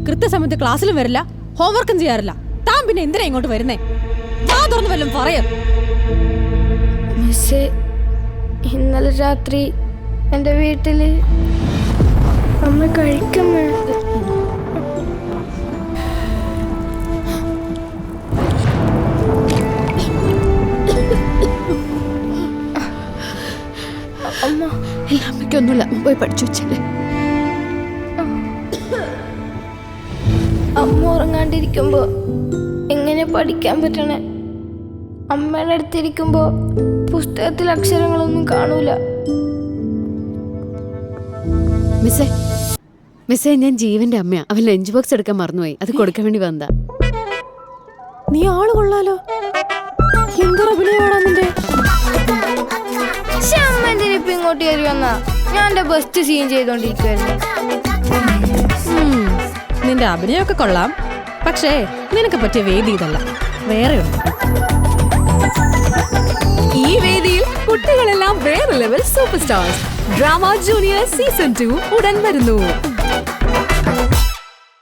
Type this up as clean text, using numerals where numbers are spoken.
കൃത്യസമയത്ത് ക്ലാസ്സിലും വരില്ല, ഹോംവർക്കും ചെയ്യാറില്ല. താൻ പിന്നെ എന്തിനാ ഇങ്ങോട്ട് വരുന്നേ? തുറന്നു വല്ലതും പറയാം. മിസ്സേ, ഇന്നലെ രാത്രി എൻ്റെ വീട്ടില് അമ്മ കഴിക്കുമ്പോ അമ്മ അമ്മയ്ക്കൊന്നുമില്ല, പോയി പഠിച്ചു വെച്ചല്ലേ. അമ്മ ഉറങ്ങാണ്ടിരിക്കുമ്പോ എങ്ങനെ പഠിക്കാൻ പറ്റണേ? അമ്മയുടെ അടുത്തിരിക്കുമ്പോ പുസ്തകത്തിൽ അക്ഷരങ്ങളൊന്നും കാണൂല. മിസ്സേ, ഞാൻ ജീവന്റെ അമ്മയാ. അവൻ ലഞ്ച് ബോക്സ് എടുക്കാൻ മറന്നുപോയി, അത് കൊടുക്കാൻ വേണ്ടി വന്നതാ. നീ ആള് കൊള്ളാലോ. എന്തൊരു അഭിനയമാണോ നിന്റെ? അമ്മ എന്തിനാ ഇപ്പൊ ഇങ്ങോട്ട് കയറി വന്നാ? ഞാൻ എന്റെ ബെസ്റ്റ് സീൻ ചെയ്തോണ്ടിരിക്കുവായിരുന്നു. നിന്റെ അഭിനയമൊക്കെ കൊള്ളാം, പക്ഷേ നിനക്ക് പറ്റിയ വേദി ഇതല്ല, വേറെയുണ്ട്. ഈ വേദിയിൽ കുട്ടികളെല്ലാം വേറെ level super stars. Drama junior season 2 ഉടൻ വരുന്നു.